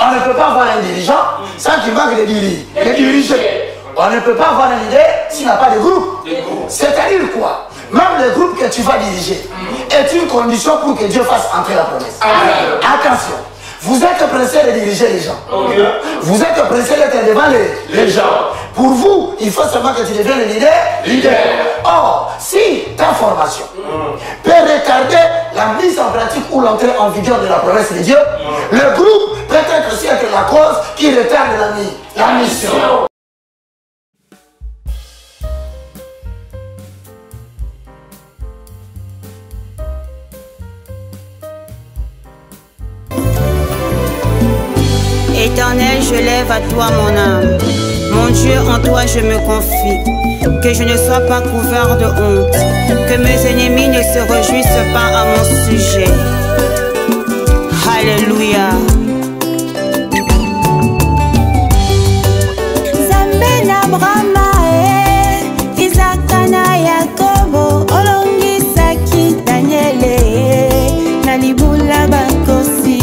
On ne peut pas avoir un dirigeant sans qu'il manque de diriger. On ne peut pas avoir un leader s'il n'y a pas de groupe. C'est-à-dire quoi? Même le groupe que tu vas diriger est une condition pour que Dieu fasse entrer la promesse. Attention, vous êtes pressé de diriger les gens. Vous êtes pressé d'être devant les gens. Pour vous, il faut seulement que tu deviennes le leader. Or, si ta formation peut retarder la mise en pratique ou l'entrée en vigueur de la promesse de Dieu, le groupe peut être aussi être la cause qui retarde la mission. Éternel, je lève à toi mon âme. Mon Dieu, en toi je me confie. Que je ne sois pas couvert de honte. Que mes ennemis ne se réjouissent pas à mon sujet. Alléluia. Zambena Brahma Isakana Yakobo Olongisaki Daniele Nalibula Bakosi.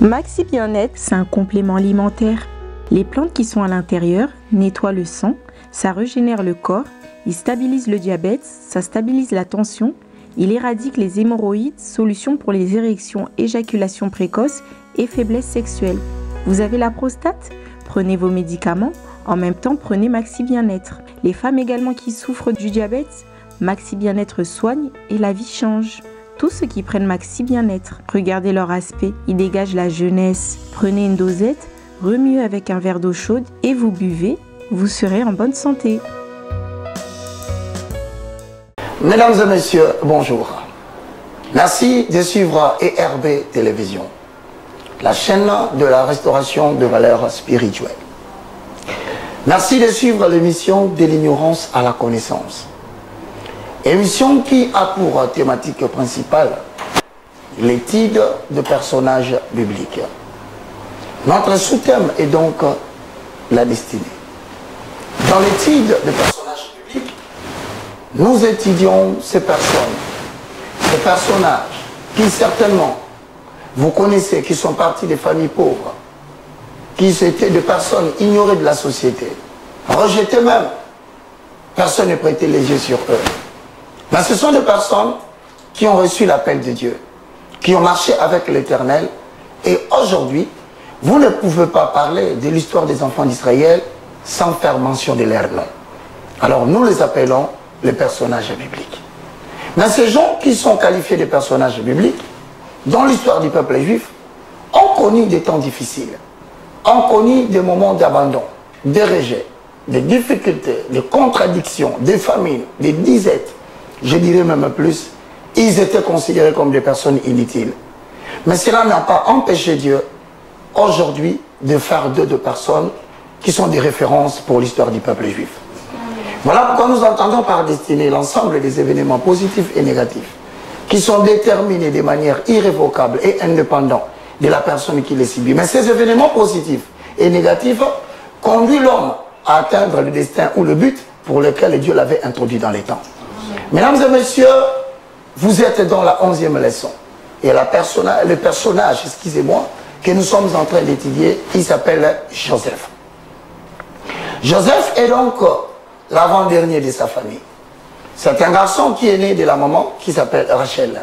Maxi Bien-être, c'est un complément alimentaire. Les plantes qui sont à l'intérieur nettoient le sang, ça régénère le corps, il stabilise le diabète, ça stabilise la tension, il éradique les hémorroïdes, solution pour les érections, éjaculation précoce et faiblesse sexuelle. Vous avez la prostate? Prenez vos médicaments, en même temps prenez Maxi Bien-être. Les femmes également qui souffrent du diabète, Maxi Bien-être soigne et la vie change. Tous ceux qui prennent Maxi Bien-être, regardez leur aspect, ils dégagent la jeunesse. Prenez une dosette, remuez avec un verre d'eau chaude et vous buvez, vous serez en bonne santé. Mesdames et messieurs, bonjour. Merci de suivre ERB Télévision, la chaîne de la restauration de valeurs spirituelles. Merci de suivre l'émission de l'ignorance à la connaissance. Émission qui a pour thématique principale l'étude de personnages bibliques. Notre sous-thème est donc la destinée. Dans l'étude de personnages bibliques, nous étudions ces personnes, ces personnages qui certainement vous connaissez, qui sont partis des familles pauvres, qui étaient des personnes ignorées de la société, rejetées même. Personne ne prêtait les yeux sur eux. Mais ce sont des personnes qui ont reçu l'appel de Dieu, qui ont marché avec l'Éternel. Et aujourd'hui, vous ne pouvez pas parler de l'histoire des enfants d'Israël sans faire mention de leur nom. Alors nous les appelons les personnages bibliques. Mais ces gens qui sont qualifiés de personnages bibliques, dans l'histoire du peuple juif, ont connu des temps difficiles, ont connu des moments d'abandon, de rejet, des difficultés, des contradictions, des famines, des disettes. Je dirais même plus, ils étaient considérés comme des personnes inutiles. Mais cela n'a pas empêché Dieu, aujourd'hui, de faire d'eux de personnes qui sont des références pour l'histoire du peuple juif. Voilà pourquoi nous entendons par destinée l'ensemble des événements positifs et négatifs qui sont déterminés de manière irrévocable et indépendante de la personne qui les subit. Mais ces événements positifs et négatifs conduisent l'homme à atteindre le destin ou le but pour lequel Dieu l'avait introduit dans les temps. Mesdames et messieurs, vous êtes dans la 11e leçon. Et le personnage, excusez-moi, que nous sommes en train d'étudier, il s'appelle Joseph. Joseph est donc l'avant-dernier de sa famille. C'est un garçon qui est né de la maman qui s'appelle Rachel.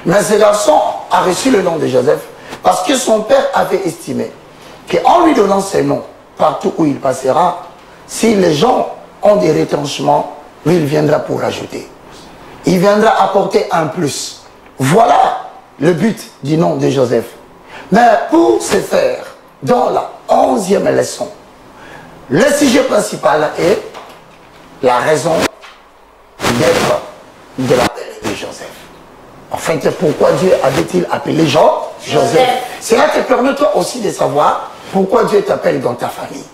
Mais ce garçon a reçu le nom de Joseph parce que son père avait estimé qu'en lui donnant ce nom, partout où il passera, si les gens ont des retranchements, lui il viendra pour rajouter. Il viendra apporter un plus. Voilà le but du nom de Joseph. Mais pour ce faire, dans la 11e leçon, le sujet principal est la raison d'être de l'appel de Joseph. En fait, pourquoi Dieu avait-il appelé Joseph? Cela te permet toi aussi de savoir pourquoi Dieu t'appelle dans ta famille,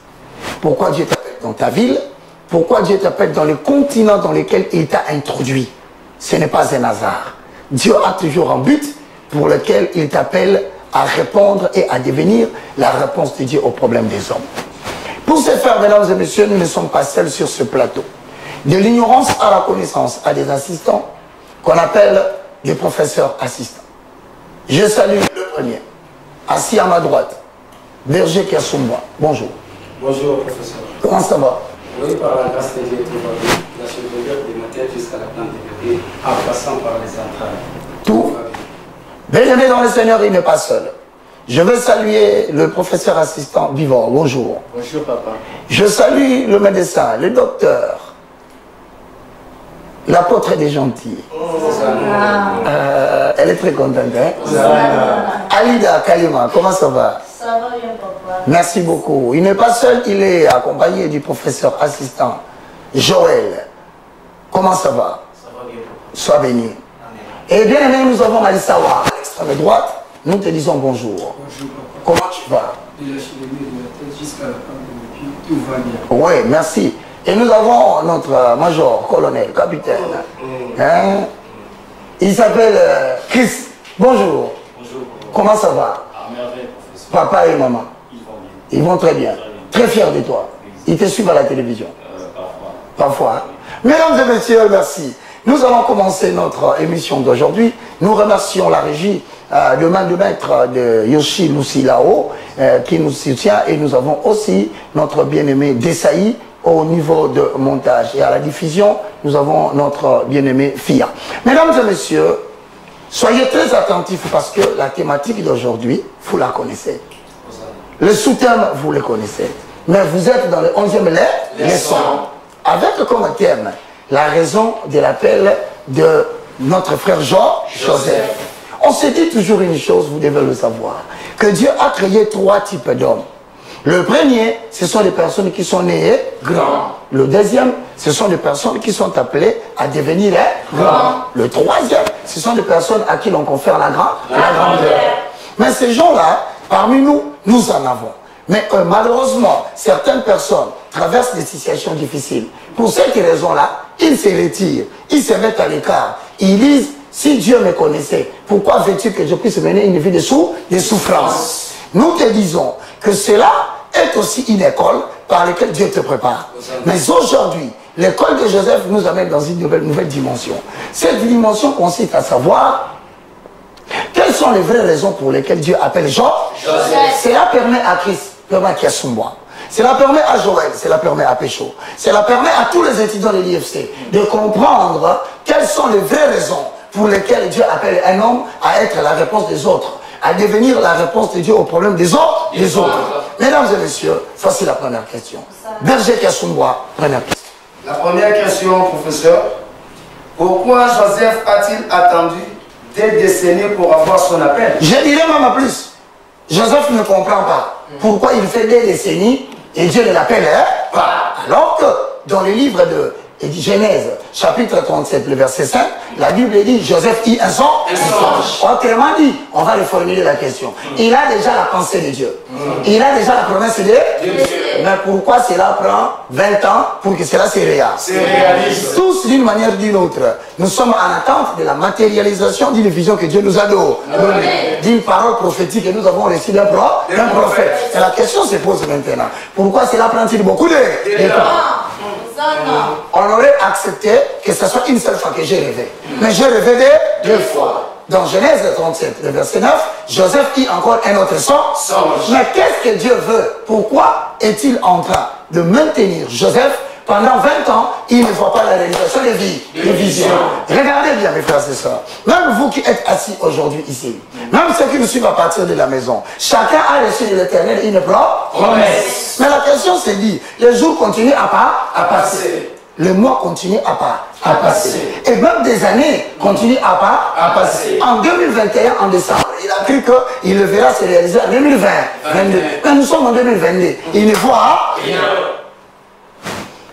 pourquoi Dieu t'appelle dans ta ville, pourquoi Dieu t'appelle dans les continents dans lesquels il t'a introduit. Ce n'est pas un hasard. Dieu a toujours un but pour lequel il t'appelle à répondre et à devenir la réponse de Dieu aux problèmes des hommes. Pour ce faire, mesdames et messieurs, nous ne sommes pas seuls sur ce plateau. De l'ignorance à la connaissance, à des assistants qu'on appelle des professeurs assistants. Je salue le premier, assis à ma droite, Berger Kassoumba. Bonjour. Bonjour, professeur. Comment ça va? Oui, par la grâce de Dieu, tout va bien. La surveillance des matières jusqu'à la plante de bébé, en passant par les entrailles. Tout. Bien-aimé dans le Seigneur, il n'est pas seul. Je veux saluer le professeur assistant Vivant. Bonjour. Bonjour, papa. Je salue le médecin, le docteur, l'apôtre des gentils. Elle est très contente, hein? Alida Kalima, comment ça va? Ça va bien, papa. Merci beaucoup. Il n'est pas seul, il est accompagné du professeur assistant Joël. Comment ça va? Ça va bien, papa. Sois béni. Et bien aimé, nous avons Alisawa à l'extrême droite. Nous te disons bonjour. Bonjour, papa. Comment tu vas? De la chirurgie de la tête jusqu'à la plante de bébé, tout va bien. Oui, merci. Et nous avons notre major, colonel, capitaine. Hein? Il s'appelle Chris. Bonjour. Bonjour, papa. Comment ça va? À merveille, professeur. Papa et maman. Ils vont bien. Ils vont très bien. Très fiers de toi. Ils te suivent à la télévision. Parfois. Parfois. Hein? Mesdames et messieurs, merci. Nous allons commencer notre émission d'aujourd'hui. Nous remercions la régie de main de maître de Yoshi Lucilao qui nous soutient, et nous avons aussi notre bien-aimé Dessaï au niveau de montage, et à la diffusion nous avons notre bien-aimé Fia. Mesdames et messieurs, soyez très attentifs parce que la thématique d'aujourd'hui, vous la connaissez. Le sous-thème, vous le connaissez. Mais vous êtes dans le 11e leçon, avec comme thème la raison de l'appel de notre frère Joseph. On se dit toujours une chose, vous devez le savoir, que Dieu a créé 3 types d'hommes. Le premier, ce sont des personnes qui sont nées grands. Le deuxième, ce sont des personnes qui sont appelées à devenir grands. Le troisième, ce sont des personnes à qui l'on confère la grandeur. Mais ces gens-là, parmi nous, nous en avons. Mais malheureusement, certaines personnes traversent des situations difficiles. Pour cette raison-là, ils se retirent, ils se mettent à l'écart. Ils disent, si Dieu me connaissait, pourquoi veux-tu que je puisse mener une vie de souffrance? Nous te disons que cela est aussi une école par laquelle Dieu te prépare. Mais aujourd'hui, l'école de Joseph nous amène dans une nouvelle dimension. Cette dimension consiste à savoir quelles sont les vraies raisons pour lesquelles Dieu appelle Joseph. Cela permet à Christ, permet à Kiasumwa. Cela permet à Joël, cela permet à Pécho. Cela permet à tous les étudiants de l'IFC de comprendre quelles sont les vraies raisons pour lesquelles Dieu appelle un homme à être la réponse des autres, à devenir la réponse de Dieu aux problèmes des autres. Mesdames et messieurs, voici la première question. Berger Kassoumba, première question. La première question, professeur. Pourquoi Joseph a-t-il attendu des décennies pour avoir son appel? Je dirais même plus. Joseph ne comprend pas pourquoi il fait des décennies et Dieu ne l'appelle pas. Alors que dans le livre de Genèse, chapitre 37, le verset 5, la Bible dit Joseph eut un songe. Autrement dit, on va reformuler la question. Il a déjà la pensée de Dieu. Il a déjà la promesse de Dieu. Mais pourquoi cela prend 20 ans pour que cela se réalise? Tous d'une manière ou d'une autre. Nous sommes en attente de la matérialisation d'une vision que Dieu nous a donnée, d'une parole prophétique que nous avons reçue d'un prophète. Et la question se pose maintenant. Pourquoi cela prend-il beaucoup de temps? On aurait accepté que ce soit une seule fois que j'ai rêvé. Mais j'ai rêvé 2 fois. dans Genèse 37, le verset 9, Joseph dit encore un autre songe. Mais qu'est-ce que Dieu veut? Pourquoi est-il en train de maintenir Joseph pendant 20 ans? Il ne voit pas la réalisation des visions. Regardez bien, mes frères et sœurs. Même vous qui êtes assis aujourd'hui ici, même ceux qui nous suivent à partir de la maison, chacun a reçu de l'Éternel une promesse. Mais la question c'est dit, les jours continuent à passer. Le mois continue à passer. Et même des années continuent à passer. En 2021, en décembre, il a cru qu'il le verra se réaliser en 2020. Mais nous sommes en 2022. Il ne voit rien.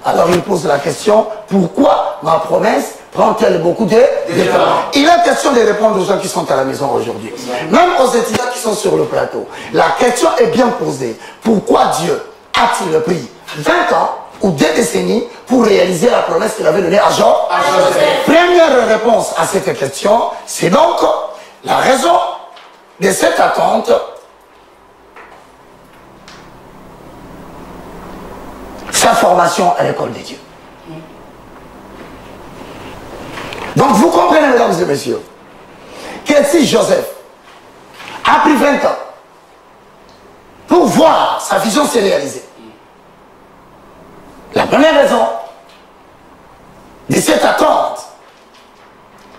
Alors il pose la question, pourquoi ma promesse prend-elle beaucoup de temps? Il est question de répondre aux gens qui sont à la maison aujourd'hui. Même aux étudiants qui sont sur le plateau. La question est bien posée. Pourquoi Dieu a-t-il pris 20 ans ou 2 décennies pour réaliser la promesse qu'il avait donnée à Joseph? Première réponse à cette question, c'est donc la raison de cette attente. Sa formation à l'école de Dieu. Donc vous comprenez, mesdames et messieurs, que si Joseph a pris 20 ans pour voir sa vision se réaliser, la première raison de cette attente,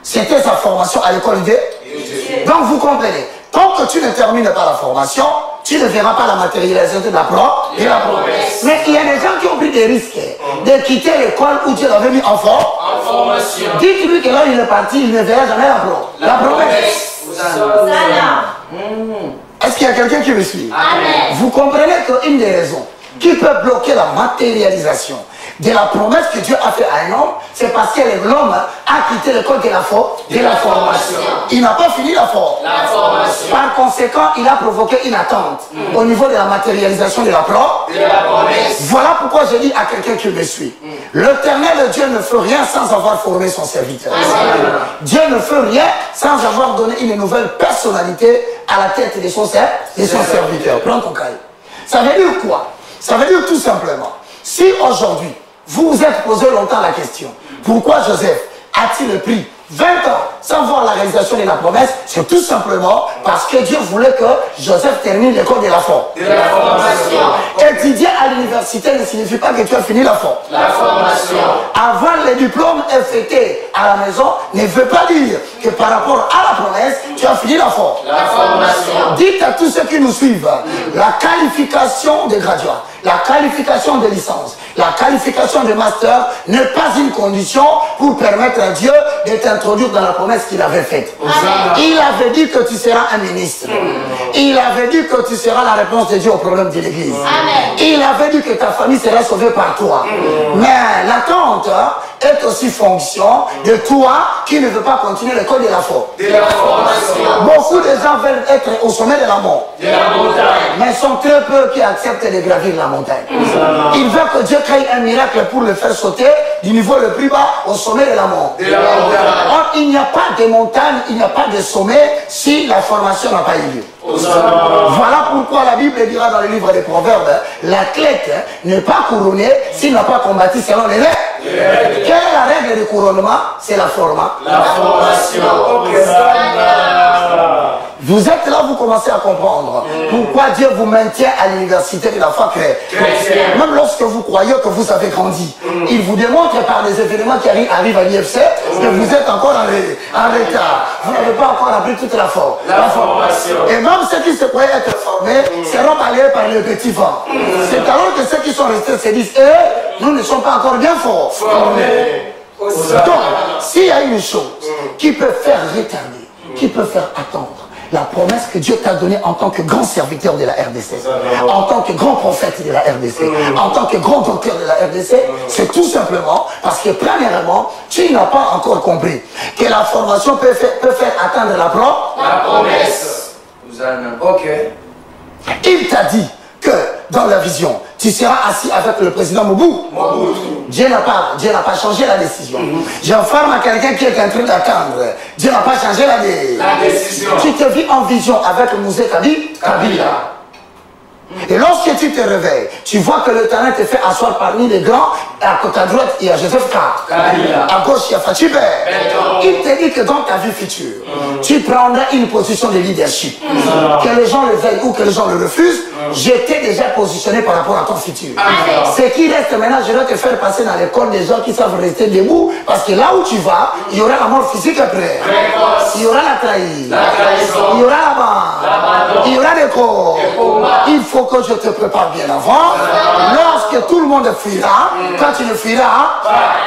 c'était sa formation à l'école de Dieu. Donc vous comprenez, tant que tu ne termines pas la formation, tu ne verras pas la matérialisation de la promesse. Mais il y a des gens qui ont pris des risques de quitter l'école où Dieu l'avait mis en formation. Dites-lui que là il est parti, il ne verra jamais la promesse. Est-ce qu'il y a quelqu'un qui me suit? Amen. Vous comprenez qu'une des raisons qui peut bloquer la matérialisation de la promesse que Dieu a fait à un homme, c'est parce que l'homme a quitté l'école de la formation. Il n'a pas fini la formation. Par conséquent, il a provoqué une attente au niveau de la matérialisation de la promesse. Voilà pourquoi je dis à quelqu'un qui me suit, l'Éternel Dieu ne fait rien sans avoir formé son serviteur. Dieu ne fait rien sans avoir donné une nouvelle personnalité à la tête de son serviteur. Prends ton cahier. Ça veut dire quoi? Ça veut dire tout simplement, si aujourd'hui, vous vous êtes posé longtemps la question, pourquoi Joseph a-t-il pris 20 ans sans voir la réalisation de la promesse? C'est tout simplement parce que Dieu voulait que Joseph termine l'école de la formation. Étudier à l'université ne signifie pas que tu as fini la formation. Avoir les diplômes effectués à la maison ne veut pas dire que par rapport à la promesse, tu as fini la formation. Dites à tous ceux qui nous suivent, la qualification de graduat, la qualification de licence, la qualification de master n'est pas une condition pour permettre à Dieu de t'introduire dans la promesse qu'il avait faite. Il avait dit que tu seras un ministre. Il avait dit que tu seras la réponse de Dieu au problème de l'église. Il avait dit que ta famille sera sauvée par toi. Mais l'attente est aussi fonction de toi qui ne veut pas continuer l'école de la formation. Beaucoup de gens veulent être au sommet de la mort. Mais sont très peu qui acceptent de gravir la montagne. Ils veulent que Dieu crée un miracle pour le faire sauter du niveau le plus bas au sommet de la mort. Or, il n'y a pas de montagne, il n'y a pas de sommet si la formation n'a pas eu lieu. Voilà pourquoi la Bible dira dans le livre des Proverbes, l'athlète n'est pas couronné s'il n'a pas combattu selon les règles. Quelle est la règle de couronnement? C'est la formation. Vous êtes là, vous commencez à comprendre pourquoi Dieu vous maintient à l'université de la foi chrétienne. Même lorsque vous croyez que vous avez grandi, il vous démontre par des événements qui arrivent à l'IFC que vous êtes encore en retard. Vous n'avez pas encore appris toute la formation. Et même ceux qui se croyaient être formés seront balayés par le petit vent. C'est alors que ceux qui sont restés se disent, nous ne sommes pas encore bien formés. Donc, s'il y a une chose qui peut faire retarder, qui peut faire attendre la promesse que Dieu t'a donnée en tant que grand serviteur de la RDC, en tant que grand prophète de la RDC, en tant que grand docteur de la RDC, c'est tout simplement parce que premièrement, tu n'as pas encore compris que la formation peut faire atteindre la promesse. Il t'a dit que dans la vision, tu seras assis avec le président Mobutu. Dieu n'a pas changé la décision. J'informe à quelqu'un qui est en train d'attendre. Dieu n'a pas changé la décision. Tu te vis en vision avec Mouzé Kabila. Et lorsque tu te réveilles, tu vois que le talent te fait asseoir parmi les grands À côté à droite, il y a Joseph K. À gauche, il y a Fatibé. Il te dit que dans ta vie future, tu prendras une position de leadership. Que les gens le veuillent ou que les gens le refusent, j'étais déjà positionné par rapport à ton futur. Ce qui reste maintenant, je vais te faire passer dans l'école des gens qui savent rester debout, parce que là où tu vas, il y aura la mort physique après. Il y aura la trahison. Il y aura la bande. Il y aura des corps. Il faut que je te prépare bien avant. Lorsque tout le monde fuira, quand tu ne fuiras,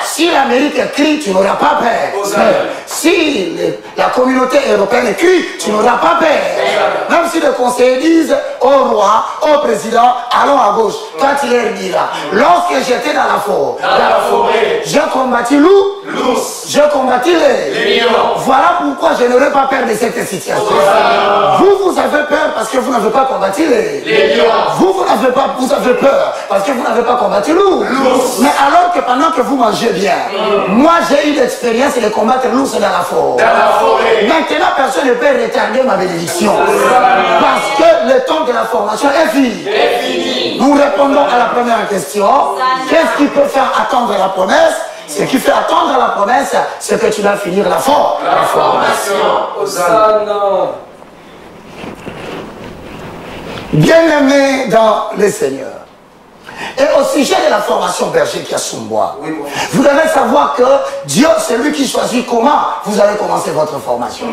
si l'Amérique crie, tu n'auras pas peur. Si la communauté européenne crie, tu n'auras pas peur. Même si les conseillers disent au roi, au président, allons à gauche, quand il leur dira, lorsque j'étais dans la forêt, j'ai combattu l'ours, j'ai combattu les lions. Voilà pourquoi je n'aurais pas peur de cette situation. Vous avez peur parce que vous n'avez pas combattu les lions. Vous avez peur parce que vous n'avez pas combattu l'ours. Mais alors que pendant que vous mangez bien, moi j'ai eu l'expérience de combattre l'ours dans la forêt. Maintenant, personne ne peut retarder ma bénédiction. Parce que le temps de la formation est fini. Nous répondons à la première question. Qu'est-ce qui peut faire attendre la promesse? Ce qui fait attendre la promesse, c'est que tu dois finir la formation. Bien-aimé dans le Seigneur. Et au sujet de la formation berger qui a sous moi, vous devez savoir que Dieu, c'est lui qui choisit comment vous allez commencer votre formation.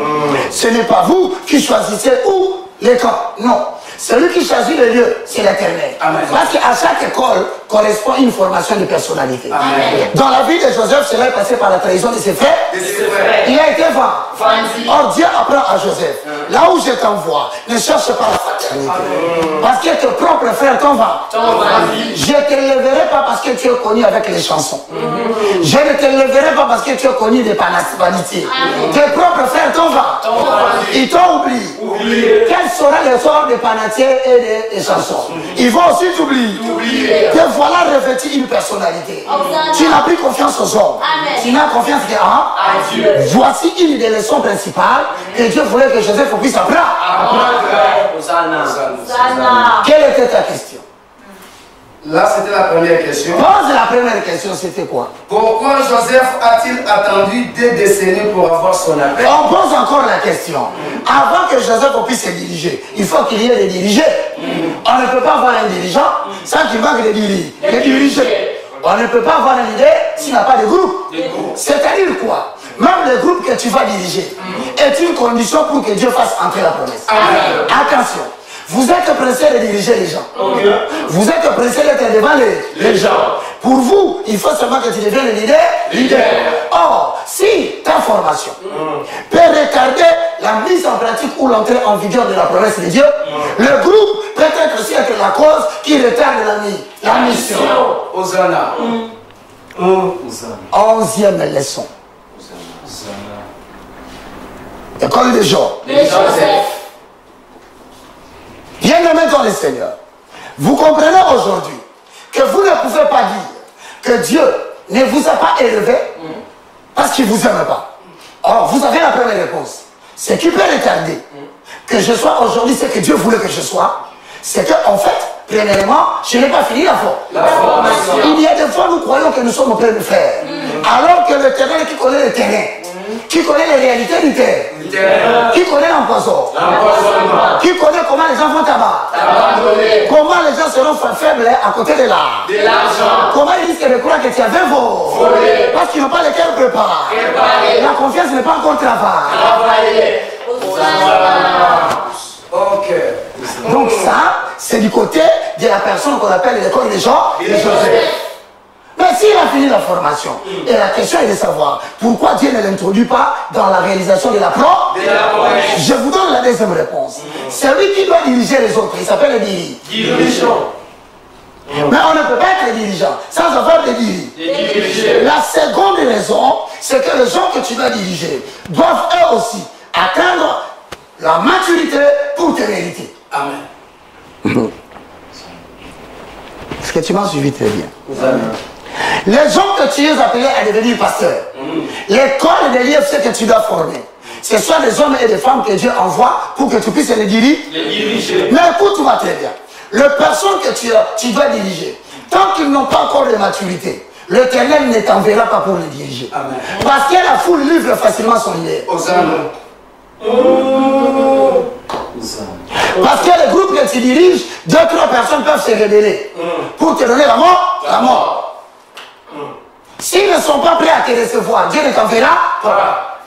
Ce n'est pas vous qui choisissez où les camps. Non. Celui qui choisit le lieu, c'est l'Éternel. Parce qu'à chaque école correspond une formation de personnalité. Amen. Dans la vie de Joseph, cela est passé par la trahison de ses frères. Il a été vendu. Or Dieu apprend à Joseph, là où je t'envoie, ne cherche pas la fraternité. Parce que tes propres frères t'en vendent. Je ne te leverai pas parce que tu es connu avec les chansons. Je ne te leverai pas parce que tu es connu des vanitiés. Tes propres frères t'en vendent. Ils t'ont oublié. Quel sera le sort des panatiers et des chansons? Ils vont aussi t'oublier. Te voilà revêtu une personnalité. Tu n'as plus confiance aux hommes. Tu n'as confiance qu'à Dieu. Voici une des leçons principales que Dieu voulait que Joseph puisse apprendre. Quelle était ta question? Là, c'était la première question. Pose la première question, c'était quoi? Pourquoi Joseph a-t-il attendu des décennies pour avoir son appel? On pose encore la question. Avant que Joseph puisse se diriger, il faut qu'il y ait des dirigés. On ne peut pas avoir un dirigeant sans qu'il manque de dirigés. On ne peut pas avoir un leader s'il n'y a pas de groupe. C'est-à-dire quoi? Même le groupe que tu vas diriger est une condition pour que Dieu fasse entrer la promesse. Attention. Vous êtes pressé de diriger les gens. Vous êtes pressé d'être devant les gens. Pour vous, il faut seulement que tu deviennes le leader. Or, si ta formation peut retarder la mise en pratique ou l'entrée en vigueur de la promesse de Dieu, le groupe peut être aussi être la cause qui retarde la mission. Hosanna. 11e leçon. École de Job. Bien-aimé dans le Seigneur, vous comprenez aujourd'hui que vous ne pouvez pas dire que Dieu ne vous a pas élevé parce qu'il ne vous aime pas. Or, vous avez la première réponse. Ce qui peut retarder que je sois aujourd'hui ce que Dieu voulait que je sois, c'est qu'en fait, premièrement, je n'ai pas fini la formation. Il y a des fois, nous croyons que nous sommes au plein de fer. Alors que le terrain qui connaît le terrain, qui connaît les réalités du terrain, qui connaît l'empoisonnement, qui connaît comment les gens vont t'abattre, comment les gens seront faibles à côté de l'argent, comment ils risquent de croire que tu avais volé, parce qu'ils n'ont pas le cœur préparé, la confiance n'est pas encore travaillée. Donc ça, c'est du côté de la personne qu'on appelle l'école des gens, de Joseph. Mais s'il a fini la formation, et la question est de savoir pourquoi Dieu ne l'introduit pas dans la réalisation de la promesse. Je vous donne la deuxième réponse. Celui qui doit diriger les autres, il s'appelle le dirigeant. Mais on ne peut pas être dirigeant sans avoir des dirigeants. La seconde raison, c'est que les gens que tu dois diriger doivent eux aussi atteindre la maturité pour te mériter. Amen. Est-ce que tu m'as suivi très bien? Les gens que tu es appelés à devenir pasteurs, l'école de l'IFC que tu dois former, ce sont des hommes et des femmes que Dieu envoie pour que tu puisses les diriger. Mais écoute-moi très bien. Les personnes que tu dois diriger, tant qu'ils n'ont pas encore de maturité, l'Éternel ne t'enverra pas pour le diriger. Amen. Parce que la foule livre facilement son idée. Hosanna. Parce que le groupe que tu diriges, 2-3 personnes peuvent se révéler pour te donner la mort. La mort. S'ils ne sont pas prêts à te recevoir, Dieu ne t'enverra pas.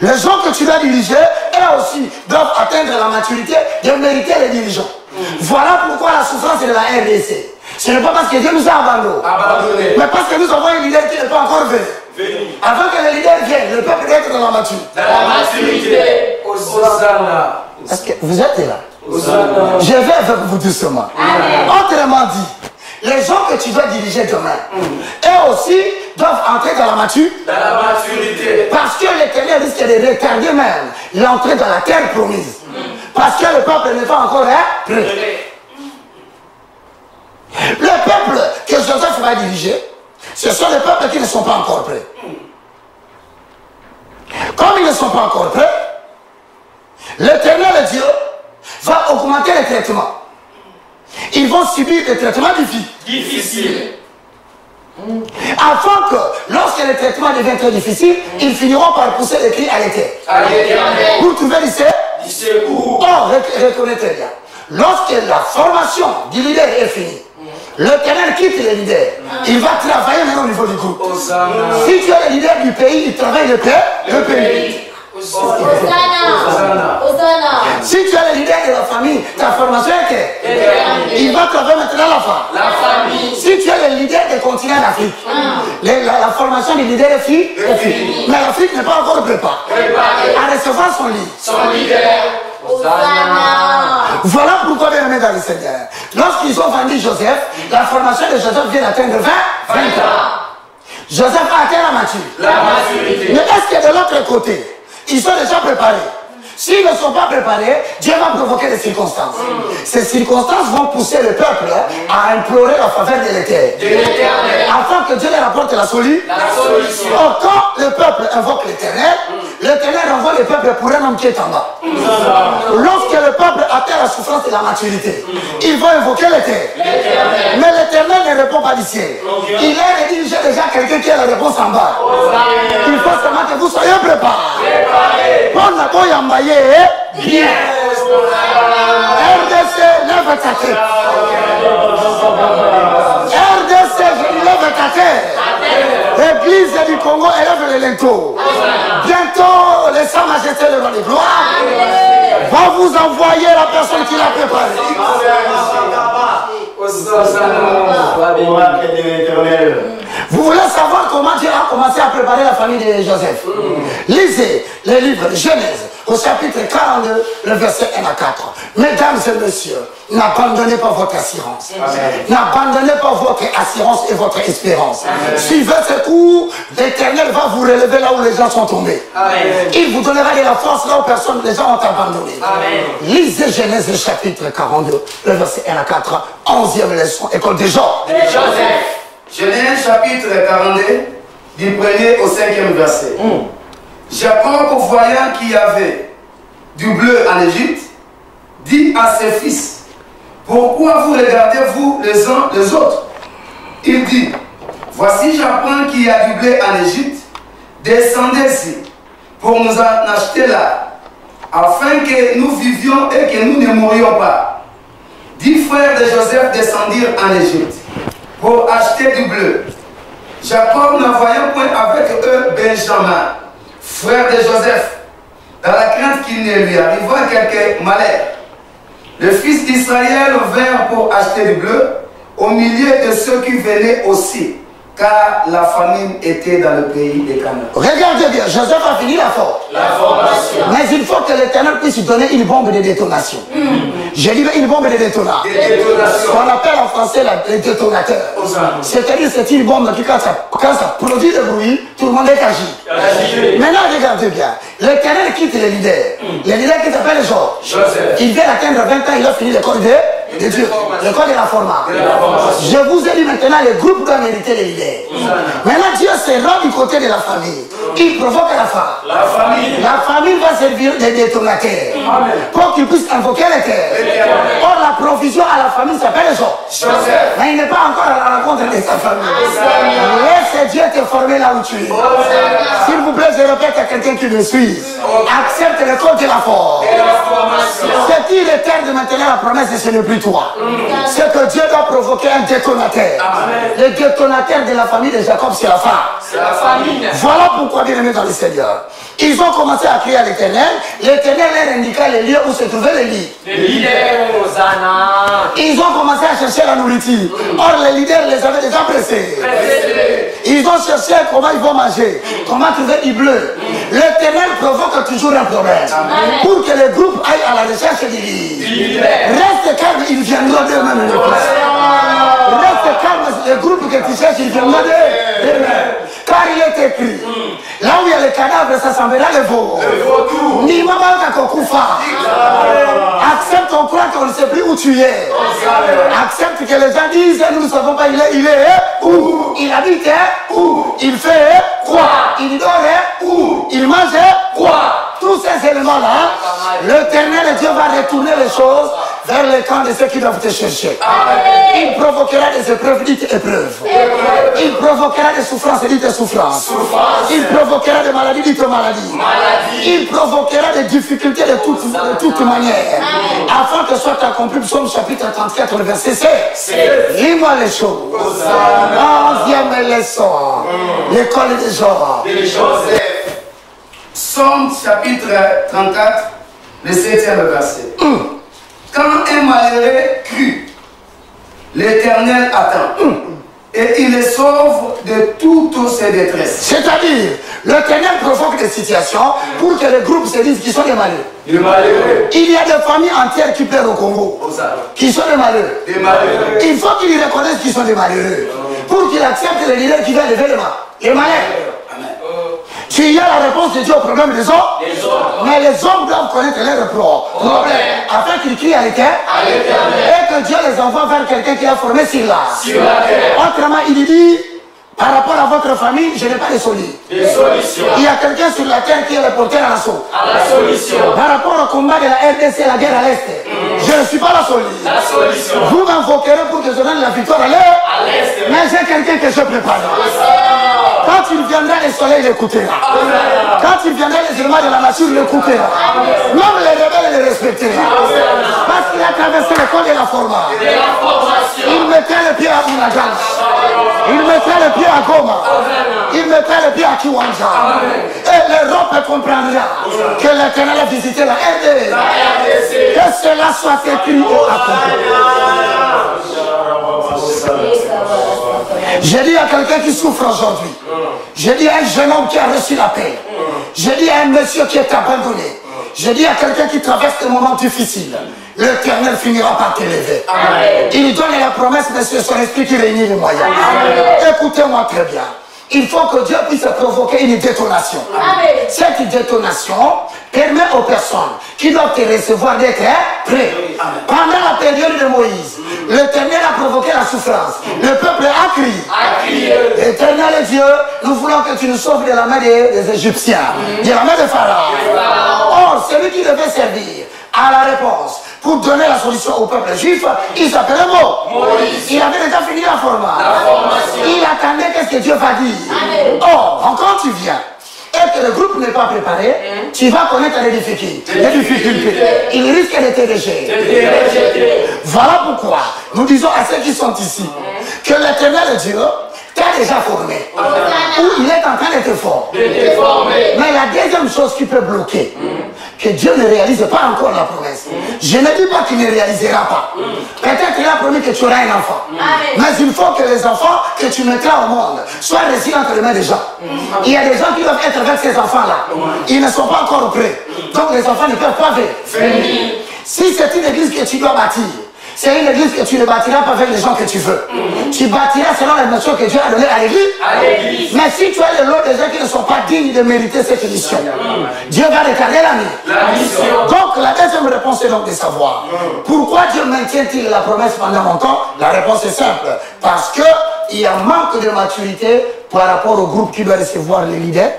Les gens que tu dois diriger, eux aussi, doivent atteindre la maturité de mériter les dirigeants. Voilà pourquoi la souffrance est de la RDC. Ce n'est pas parce que Dieu nous a abandonnés, mais parce que nous avons un leader qui n'est pas encore venu. Avant que le leader vienne, le peuple doit être dans la maturité. Dans la maturité. Hosanna. Est-ce que vous êtes là? Hosanna. Je vais avec vous doucement. Autrement dit, les gens que tu dois diriger demain, eux aussi doivent entrer dans la maturité. Dans la maturité. Parce que l'Éternel risque de retarder même l'entrée dans la terre promise. Parce que le peuple n'est pas encore prêt. Le peuple que Joseph va diriger, ce sont les peuples qui ne sont pas encore prêts. Comme ils ne sont pas encore prêts, l'Éternel Dieu va augmenter les traitements. Ils vont subir des traitements difficiles. Afin que, lorsque les traitements deviennent très difficiles, ils finiront par pousser les cris à l'Éternel. Pour trouver du secours. Or, reconnaissez bien, lorsque la formation du leader est finie, l'Éternel quitte le leader. Il va travailler maintenant au niveau du groupe. Si tu es le leader du pays, il travaille le pays. Si tu es le leader de la famille, ta formation est il va travailler maintenant la famille. Si tu es le leader des continents d'Afrique, la formation du leader est finie. Mais l'Afrique n'est pas encore préparée à recevoir son leader. Voilà pourquoi, bien aimé dans le Seigneur, lorsqu'ils ont vendu Joseph, la formation de Joseph vient d'atteindre 20 ans. Joseph a atteint la maturité. Mais est-ce que de l'autre côté, ils sont déjà préparés? S'ils ne sont pas préparés, Dieu va provoquer des circonstances. Ces circonstances vont pousser le peuple à implorer la faveur de l'Éternel. Afin que Dieu leur apporte la solution. Or, quand le peuple invoque l'Éternel, l'Éternel envoie le peuple pour un homme qui est en bas. Lorsque le peuple atteint la souffrance et la maturité, il va invoquer l'Éternel. Mais l'Éternel ne répond pas du ciel. Il est rédigé déjà quelqu'un qui a la réponse en bas. Il faut seulement que vous soyez préparés. Bien. RDC, lève ta tête. RDC, je lève ta tête. Église du Congo, élève le linteau. Bientôt, les Saints Majestés de la gloire va vous envoyer la personne qui l'a préparé. Vous voulez savoir comment Dieu a commencé à préparer la famille de Joseph? Lisez les livres de Genèse au chapitre 42, le verset 1 à 4. Mesdames et messieurs, n'abandonnez pas votre assurance. N'abandonnez pas votre assurance et votre espérance. Suivez ce cours, l'Éternel va vous relever là où les gens sont tombés. Il vous donnera de la force là où les gens ont abandonné. Lisez Genèse le chapitre 42, le verset 1 à 4, 11e leçon, école de Joseph. Genèse chapitre 42, du 1er au 5e verset. Jacob, voyant qu'il y avait du bleu en Égypte, dit à ses fils, pourquoi vous regardez-vous les uns les autres? Il dit, voici j'apprends qu'il y a du blé en Égypte, descendez ici pour nous en acheter là, afin que nous vivions et que nous ne mourions pas. 10 frères de Joseph descendirent en Égypte pour acheter du bleu. Jacob n'envoyant point avec eux Benjamin, frère de Joseph, dans la crainte qu'il ne lui arrivât quelque malheur. Le fils d'Israël vint pour acheter du bleu au milieu de ceux qui venaient aussi, car la famine était dans le pays des Canaan. Regardez bien, Joseph a fini la formation. Mais il faut que l'Éternel puisse donner une bombe de détonation. Je dis une bombe de détonation. On appelle en français le détonateur. C'est-à-dire c'est une bombe qui quand ça produit le bruit, tout le monde est agi. Maintenant regardez bien, l'Éternel quitte le leader. Le leader qui s'appelle Joseph. Il vient d'atteindre 20 ans, il a fini l'école de de Dieu. L'école de la formation. Je vous ai dit maintenant, les groupes doivent mériter les leaders. Maintenant, Dieu se rend du côté de la famille. Il provoque la femme. La famille va servir des détonateurs pour qu'ils puissent invoquer l'éternel. Or, la provision à la famille s'appelle Joseph. Mais il n'est pas encore à la rencontre de sa famille. Laisse Dieu te former là où tu es. S'il vous plaît, je répète à quelqu'un qui me suit. Accepte le code de la force. C'est qui le terre de maintenant la promesse et ce n'est plus toi. C'est que Dieu doit provoquer un détonateur. Le détonateur de la famille de Jacob, c'est la femme. Voilà pourquoi, bien aimé dans le Seigneur, ils ont commencé à crier à l'Éternel. L'Éternel leur indiqua les lieux où se trouvaient les lits. Ils ont commencé à chercher la nourriture. Or, les leaders les avaient déjà pressés. Ils ont cherché comment ils vont manger, comment trouver du bleu. L'Éternel provoque toujours un problème. Pour que les groupes aillent à la recherche du lit. Reste calme, ils viendront d'eux-mêmes. Reste calme, les groupes que tu cherches, ils viendront d'eux-mêmes. Car il est écrit, là où il y a les cadavres, ça s'enverra le veau. Ni maman Kakokufa. Accepte, on croit qu'on ne sait plus où tu es. Accepte que les gens disent, nous ne savons pas, il est où. Il habite où. Il fait quoi. Il dort où. Il mange quoi. Tous ces éléments-là, l'Éternel Dieu va retourner les choses vers le camp de ceux qui doivent te chercher. Il provoquera des épreuves dites épreuves. Il provoquera des souffrances dites souffrances. Il provoquera des maladies dites maladies. Il provoquera des difficultés de toute manière. Afin que soit accompli Psaume chapitre 34, verset 16. Lis-moi les choses. 11e leçon. L'école des Joseph. Psaume chapitre 34, le 7e verset. Quand un malheureux crut, l'Éternel attend. Et il les sauve de toutes ses détresses. C'est-à-dire, l'Éternel provoque des situations pour que les groupes se disent qu'ils sont des malheureux. Il y a des familles entières qui pleurent au Congo, qui sont des malheureux. Il faut qu'ils reconnaissent qu'ils sont des malheureux, pour qu'ils acceptent le leader qui vient lever les malheureux. Tu y as la réponse de Dieu au problème des hommes, mais les hommes doivent connaître leurs problèmes afin qu'ils crient à l'Éternel et que Dieu les envoie vers quelqu'un qui a formé sur la terre. Autrement, il dit, par rapport à votre famille, je n'ai pas de solution. Il y a quelqu'un sur la terre qui est le porteur à la solution. Par rapport au combat de la RDC, la guerre à l'Est, je ne suis pas la solution. Vous m'invoquerez pour que je donne la victoire à l'Est, mais j'ai quelqu'un que je prépare. Quand il viendra, le soleil l'écoutera. Quand il viendra, les éléments de la nature l'écoutera. Même les rebelles les respectera. Parce qu'il a traversé l'école de la formation. Il mettra le pied à Mounagana. Il mettra le pied à Goma. Il mettra le pied à Kiwanja. Et l'Europe comprendra que l'Éternel a visité la RDC. Que cela soit écrit et accompli. J'ai dit à quelqu'un qui souffre aujourd'hui. J'ai dit à un jeune homme qui a reçu la paix. J'ai dit à un monsieur qui est abandonné. J'ai dit à quelqu'un qui traverse des moments difficiles. L'Éternel finira par t'élever. Il donne la promesse, mais c'est son esprit qui réunit les moyens. Écoutez-moi très bien. Il faut que Dieu puisse provoquer une détonation. Cette détonation permet aux personnes qui doivent te recevoir d'être prêts. Pendant la période de Moïse, l'Éternel a provoqué la souffrance. Le peuple a crié. Éternel Dieu, nous voulons que tu nous sauves de la main des Égyptiens, de la main de Pharaon. Or, celui qui devait servir à la réponse pour donner la solution au peuple juif, il s'appelait Moïse. Il avait déjà fini la formation. Il attendait qu'est-ce que Dieu va dire. Or, quand tu viens et que le groupe n'est pas préparé, tu vas connaître les difficultés. Il risque de te rejeter. Voilà pourquoi nous disons à ceux qui sont ici que l'Éternel Dieu t'a déjà formé. Ou il est en train de te former. Mais la deuxième chose qui peut bloquer, que Dieu ne réalise pas encore la promesse. Je ne dis pas qu'il ne réalisera pas. Peut-être qu'il a promis que tu auras un enfant. Mais il faut que les enfants que tu mettras au monde soient réussis entre les mains des gens. Il y a des gens qui doivent être avec ces enfants-là. Ils ne sont pas encore prêts. Donc les enfants ne peuvent pas venir. Si c'est une église que tu dois bâtir, C'est une église que tu ne bâtiras pas avec les gens que tu veux. Tu bâtiras selon les notions que Dieu a données à l'église. Mais si tu as le lot des gens qui ne sont pas dignes de mériter cette mission, Dieu va retarder la mission. Donc la deuxième réponse est donc de savoir pourquoi Dieu maintient-il la promesse pendant longtemps. La réponse est simple. Parce qu'il y a un manque de maturité par rapport au groupe qui doit recevoir les leaders.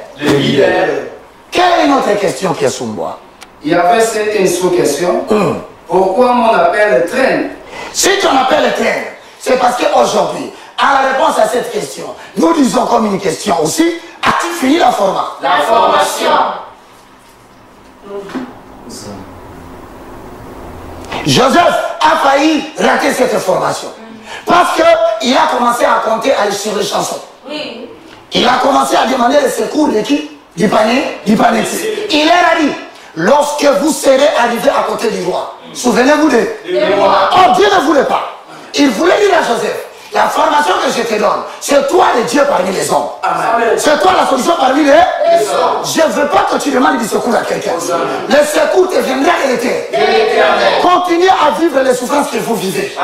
Quelle est notre question qui est sous moi? Il y avait une sous-question. Pourquoi mon appel traîne? Si ton appel traîne, c'est parce qu'aujourd'hui, à la réponse à cette question, nous disons comme une question aussi, as-tu fini la formation? La formation. Joseph a failli rater cette formation. Parce qu'il a commencé à compter sur les chansons. Oui. Il a commencé à demander le secours de qui? Du panier. Il leur a dit, lorsque vous serez arrivé à côté du roi, souvenez-vous de moi. Oh, Dieu ne voulait pas. Il voulait dire à Joseph, la formation que je te donne, c'est toi le Dieu parmi les hommes. C'est toi la solution parmi les hommes. Je ne veux pas que tu demandes du secours à quelqu'un. Le secours te viendra de l'éternel. Continuez à vivre les souffrances que vous vivez.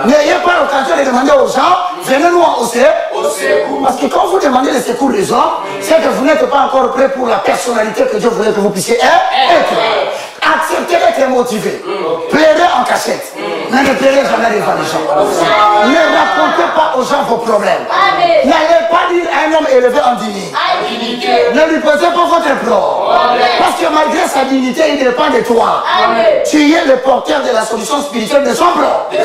N'ayez pas l'occasion de demander aux gens, venez-nous au secours. Parce que quand vous demandez le secours des hommes, c'est que vous n'êtes pas encore prêt pour la personnalité que Dieu voulait que vous puissiez être. Acceptez d'être motivé. Pleurez en cachette. Mais ne pleurez jamais devant les gens. Ne racontez pas aux gens vos problèmes. N'allez pas dire à un homme élevé en dignité. Ne lui posez pas votre problème. Parce que malgré sa dignité, il dépend de toi. Tu es le porteur de la solution spirituelle de son problème.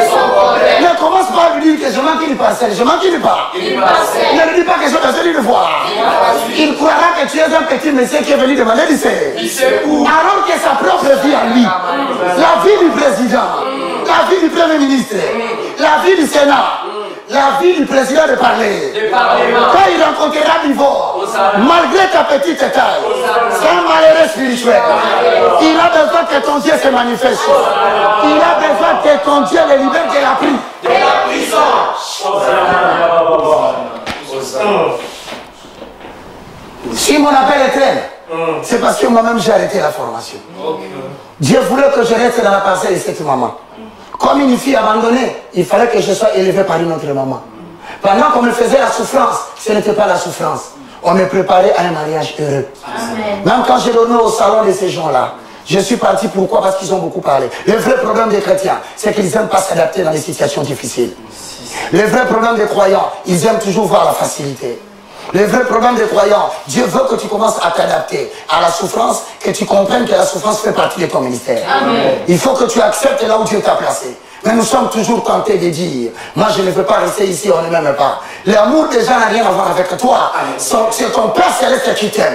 Ne commence pas à lui dire que je manque une parcelle. Je manque une part. Ne lui dis pas que je vais besoin de le voir. Il croira que tu es un petit monsieur qui est venu demander du secours. Alors que sa propre vie à lui, la vie du président, la vie du premier ministre, la vie du Sénat, la vie du président de parler. Quand il rencontrera Bivor, malgré ta petite taille, c'est un malheureux spirituel. Il a besoin que ton Dieu se manifeste. Il a besoin que ton Dieu le libère de la prison. Si mon appel est traîne, c'est parce que moi-même j'ai arrêté la formation. Dieu voulait que je reste dans la parcelle de cette maman. Comme une fille abandonnée, il fallait que je sois élevé par une autre maman. Pendant qu'on me faisait la souffrance, ce n'était pas la souffrance. On me préparait à un mariage heureux. Amen. Même quand j'ai donné au salon de ces gens-là, je suis parti. Pourquoi? Parce qu'ils ont beaucoup parlé. Le vrai problème des chrétiens, c'est qu'ils n'aiment pas s'adapter dans les situations difficiles. Le vrai problème des croyants, ils aiment toujours voir la facilité. Le vrai problème des croyants, Dieu veut que tu commences à t'adapter à la souffrance, que tu comprennes que la souffrance fait partie de ton ministère. Amen. Il faut que tu acceptes là où Dieu t'a placé. Mais nous sommes toujours tentés de dire, moi je ne veux pas rester ici, on ne m'aime pas. L'amour des gens n'a rien à voir avec toi. C'est ton Père Céleste qui t'aime.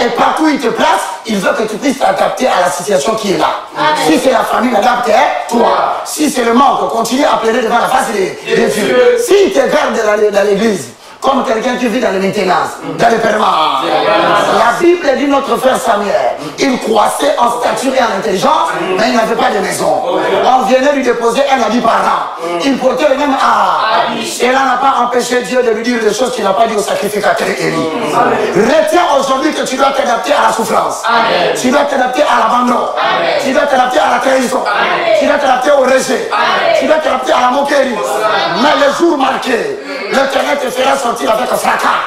Et partout où il te place, il veut que tu puisses t'adapter à la situation qui est là. Amen. Si c'est la famille, adapte-toi. Si c'est le manque, continue à plaider devant la face de Dieu. S'il te garde dans l'église, comme quelqu'un qui vit dans les maintenances, dans les permanences. La Bible dit notre frère Samuel, il croissait en stature et en intelligence, mais il n'avait pas de maison. On venait lui déposer un habit par an. Il portait le même art. Et là n'a pas empêché Dieu de lui dire des choses qu'il n'a pas dit au sacrificateur Élie. Retiens aujourd'hui que tu dois t'adapter à la souffrance. Tu dois t'adapter à l'abandon. Tu dois t'adapter à la trahison. Tu dois t'adapter au rejet. Tu dois t'adapter à la moquerie. Mais le jour marqué, l'Éternel te fera sortir avec un fracas.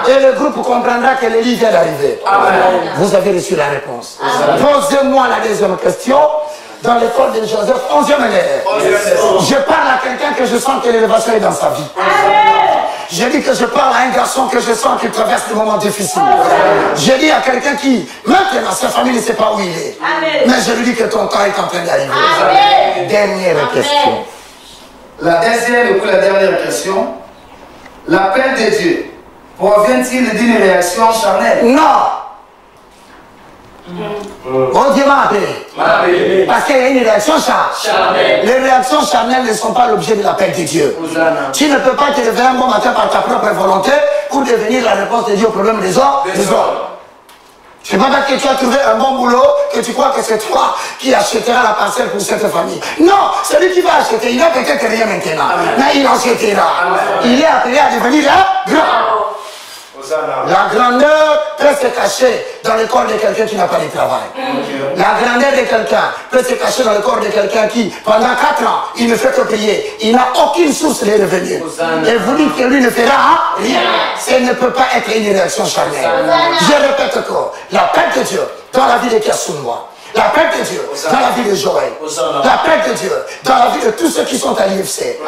Et le groupe comprendra que l'Élie vient d'arriver. Vous avez reçu la réponse. Posez-moi la deuxième question. Dans l'école de Joseph, 11e élève. Je parle à quelqu'un que je sens que l'élévation est dans sa vie. Je dis que je parle à un garçon que je sens qu'il traverse des moments difficiles. Je dis à quelqu'un qui, maintenant, sa famille ne sait pas où il est. Mais je lui dis que ton temps est en train d'arriver. Dernière question. La deuxième et pour la dernière question. L'appel de Dieu provient-il d'une réaction charnelle? Non. Oh, Dieu m'a appelé. Parce qu'il y a une réaction charnelle. Les réactions charnelles ne sont pas l'objet de l'appel de Dieu. Tu ne peux pas te lever un bon matin par ta propre volonté pour devenir la réponse de Dieu au problème des hommes. C'est pas parce que tu as trouvé un bon boulot que tu crois que c'est toi qui achèteras la parcelle pour cette famille. Non, celui qui va acheter, il n'a peut-être rien maintenant. Mais il achètera. Il est appelé à devenir un grand. La grandeur peut se cacher dans le corps de quelqu'un qui n'a pas de travail. La grandeur de quelqu'un peut se cacher dans le corps de quelqu'un qui, pendant 4 ans, il ne fait que prier. Il n'a aucune source de revenus. Et vous dites que lui ne fera rien. Ça ne peut pas être une réaction charnelle. Je répète encore, la paix de Dieu dans la vie de Kiasumwa, la paix de Dieu dans la vie de Joël, la paix de Dieu dans la vie de tous ceux qui sont à l'IFC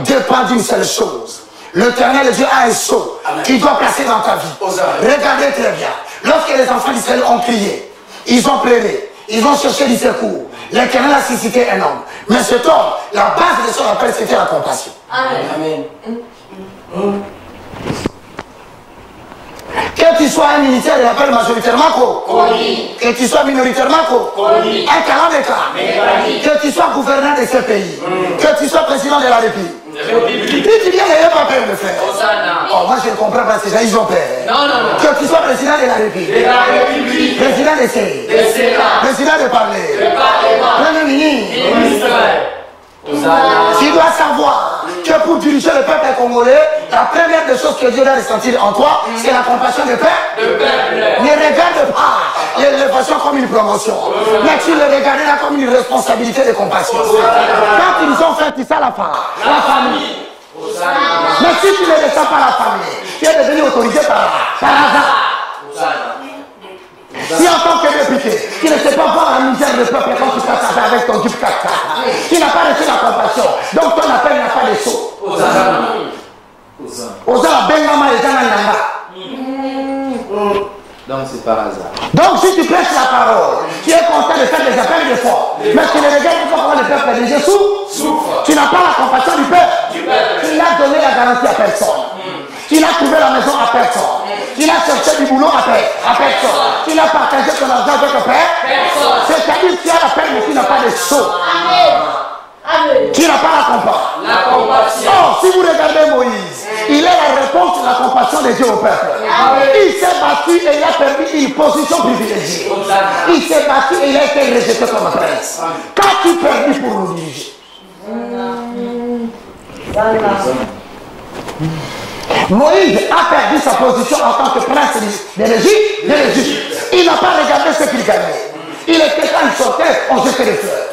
dépend d'une seule chose. L'Éternel Dieu a un sceau qu'il doit placer dans ta vie. Regardez très bien. Lorsque les enfants d'Israël ont crié, ils ont pleuré, ils ont cherché du secours. L'Éternel a suscité un homme. Mais cet homme, la base de son appel, c'était la compassion. Amen. Que tu sois un militaire, il appelle majoritairement quoi? Que tu sois minoritairement quoi? Un calme de cas. Que tu sois gouverneur de ce pays. Que tu sois président de la République. Tu viens n'ayez pas peur de faire. Oh, moi je ne comprends pas ces gens, ils ont peur. Que tu sois président de la République. Président de Sénat. Président de parler. Premier ministre. Tu dois savoir que pour diriger le peuple congolais, la première des choses que Dieu doit ressentir en toi, c'est la compassion de peuple. Ne regarde pas l'élévation comme une promotion, mais tu le regardes là comme une responsabilité de compassion. Quand ils ont fait tout ça, la famille. Mais si tu ne ressens pas la famille, tu es devenu autorisé par hasard. Si en tant que député, tu ne sais pas voir la misère du peuple quand tu passes avec ton Jeep 4x4, tu n'as pas reçu la compassion, donc ton appel n'a pas de sceau. Osana Bengama et Nanga. Donc c'est par hasard. Donc si tu prêches la parole, tu es content de faire des appels de foi, mais tu ne regardes pas comment le peuple est déjà souffre. Tu n'as pas la compassion du peuple. Tu n'as donné la garantie à personne. Tu n'as trouvé la maison à personne. Tu n'as cherché du boulot à personne. Tu n'as partagé ton argent avec personne. C'est-à-dire que tu as la peine, mais tu n'as pas de sceau. Tu n'as pas la compassion. Oh, si vous regardez Moïse, il est la réponse de la compassion de Dieu au peuple. Il s'est battu et il a perdu une position privilégiée. Il s'est battu et il a été rejeté comme prince. Qu'as-tu perdu pour nous diriger? Moïse a perdu sa position en tant que prince de l'Égypte. Il n'a pas regardé ce qu'il gagnait. Il était quand il sortait, on jetait les fleurs.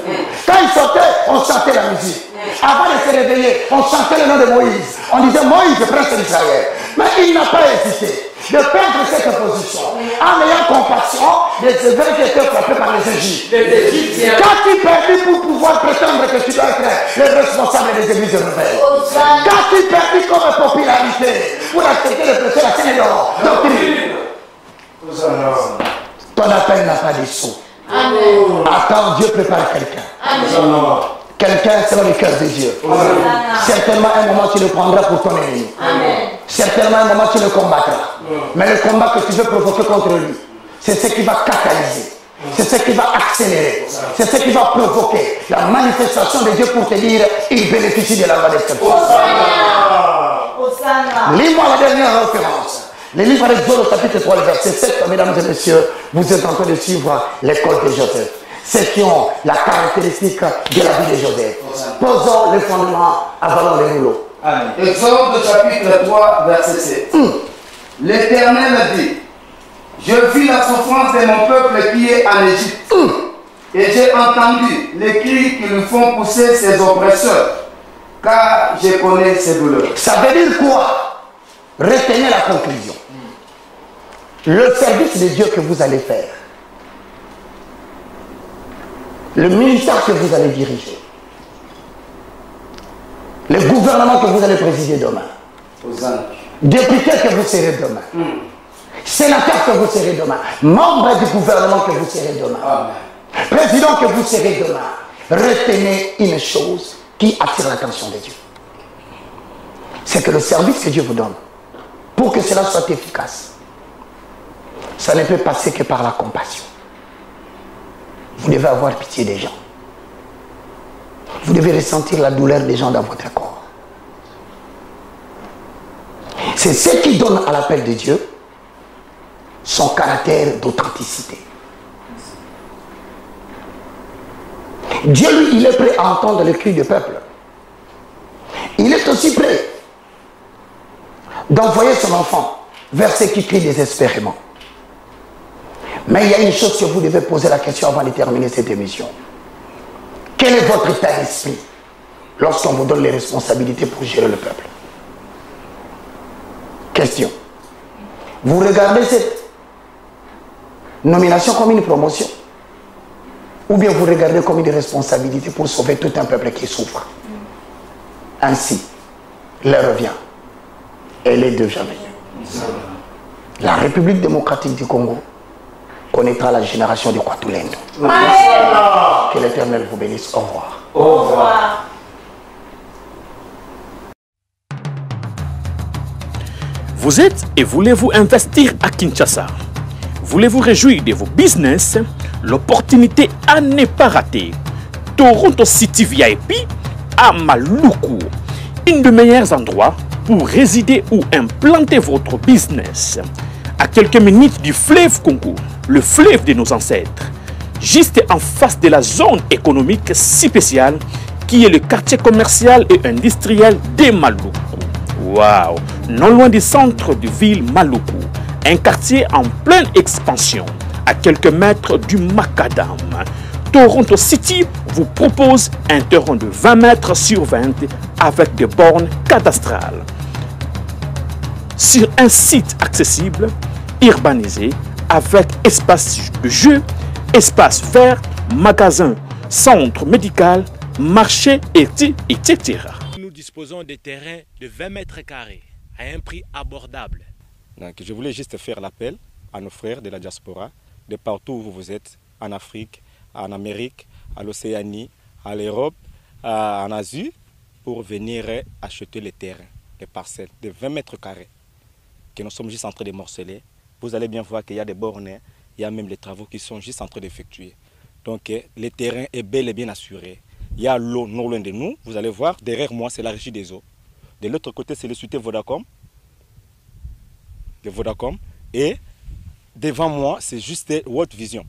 Quand il sortait, on chantait la musique. Avant de se réveiller, on chantait le nom de Moïse. On disait Moïse, prince d'Israël. Mais il n'a pas hésité de perdre cette position en ayant compassion des œuvres qui étaient frappés par les Égyptiens. Quand tu perdu pour pouvoir prétendre que tu dois être le responsable des églises rebelles. Quand tu perdu comme popularité pour accepter de prêcher la scène doctrine. Ton appel n'a pas de sceau. Attends, Dieu prépare quelqu'un. Quelqu'un sera le cœur de Dieu. Certainement un moment tu le prendras pour ton ennemi. Certainement un moment tu le combattras. Mais le combat que tu veux provoquer contre lui, c'est ce qui va catalyser. C'est ce qui va accélérer. C'est ce qui va provoquer la manifestation de Dieu pour te dire il bénéficie de la loi d'exception. Lis-moi la dernière référence. Le livre d'Exode, chapitre 3, le verset 7, mesdames et messieurs, vous êtes en train de suivre l'école de Joseph. Ceux qui ont la caractéristique de la vie de Joseph. Posons les fondements avant les rouleaux. Exode chapitre 3, verset 7. L'Éternel dit, je vis la souffrance de mon peuple qui est en Égypte. Et j'ai entendu les cris qui lui font pousser ses oppresseurs, car je connais ses douleurs. Ça veut dire quoi? Retenez la conclusion. Le service de Dieu que vous allez faire, le ministère que vous allez diriger, le gouvernement que vous allez présider demain, député que vous serez demain, sénateur que vous serez demain, membre du gouvernement que vous serez demain, président que vous serez demain, retenez une chose qui attire l'attention de Dieu. C'est que le service que Dieu vous donne, pour que cela soit efficace, ça ne peut passer que par la compassion. Vous devez avoir pitié des gens. Vous devez ressentir la douleur des gens dans votre corps. C'est ce qui donne à l'appel de Dieu son caractère d'authenticité. Dieu, lui, il est prêt à entendre le cri du peuple. Il est aussi prêt d'envoyer son enfant vers ceux qui crient désespérément. Mais il y a une chose que vous devez poser la question avant de terminer cette émission. Quel est votre état d'esprit lorsqu'on vous donne les responsabilités pour gérer le peuple? Question. Vous regardez cette nomination comme une promotion? Ou bien vous regardez comme une responsabilité pour sauver tout un peuple qui souffre? Ainsi, l'heure vient. Elle est déjà venue. La République démocratique du Congo connaîtra la génération du Kwatulendo. Que l'Éternel vous bénisse. Au revoir. Au revoir. Vous êtes et voulez-vous investir à Kinshasa? Voulez-vous réjouir de vos business? L'opportunité à ne pas rater. Toronto City VIP à Maluku. Un des meilleurs endroits pour résider ou implanter votre business. À quelques minutes du fleuve Congo, le fleuve de nos ancêtres. Juste en face de la zone économique si spéciale qui est le quartier commercial et industriel de Maluku. Waouh! Non loin du centre de ville Maluku, un quartier en pleine expansion, à quelques mètres du Macadam. Toronto City vous propose un terrain de 20 mètres sur 20 avec des bornes cadastrales. Sur un site accessible, urbanisé, avec espace de jeu, espace vert, magasin, centre médical, marché, etc. Nous disposons de terrains de 20 mètres carrés à un prix abordable. Donc, je voulais juste faire l'appel à nos frères de la diaspora, de partout où vous êtes, en Afrique, en Amérique, à l'Océanie, à l'Europe, en Asie, pour venir acheter les terrains, les parcelles de 20 mètres carrés que nous sommes juste en train de morceler. Vous allez bien voir qu'il y a des bornes, il y a même les travaux qui sont juste en train d'effectuer. Donc, le terrain est bel et bien assuré. Il y a l'eau non loin de nous. Vous allez voir, derrière moi, c'est la régie des eaux. De l'autre côté, c'est le société Vodacom. De Vodacom. Et devant moi, c'est juste World Vision.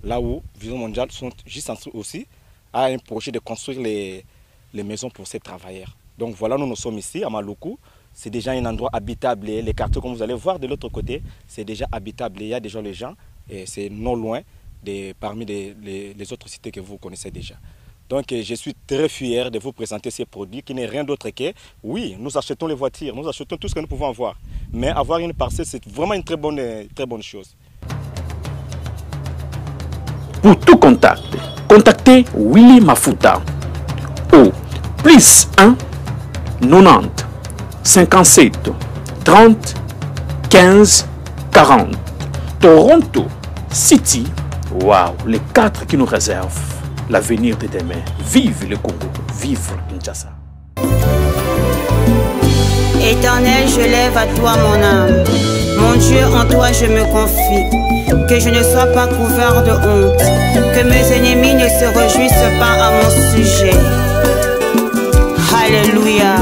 Là où Vision Mondiale sont juste en train aussi à un projet de construire les maisons pour ces travailleurs. Donc voilà, nous sommes ici à Maluku. C'est déjà un endroit habitable. Les quartiers, comme vous allez voir de l'autre côté, c'est déjà habitable. Il y a déjà les gens et c'est non loin parmi les autres cités que vous connaissez déjà. Donc je suis très fier de vous présenter ces produits qui n'est rien d'autre que, oui, nous achetons les voitures, nous achetons tout ce que nous pouvons avoir. Mais avoir une parcelle, c'est vraiment une très bonne chose. Pour tout contact, contactez Willy Mafuta au +1 90 57 30 15 40. Toronto City, waouh, les 4 qui nous réservent l'avenir de demain. Vive le Congo, vive Kinshasa. Éternel, je lève à toi mon âme. Mon Dieu, en toi je me confie. Que je ne sois pas couvert de honte. Que mes ennemis ne se réjouissent pas à mon sujet. Alléluia.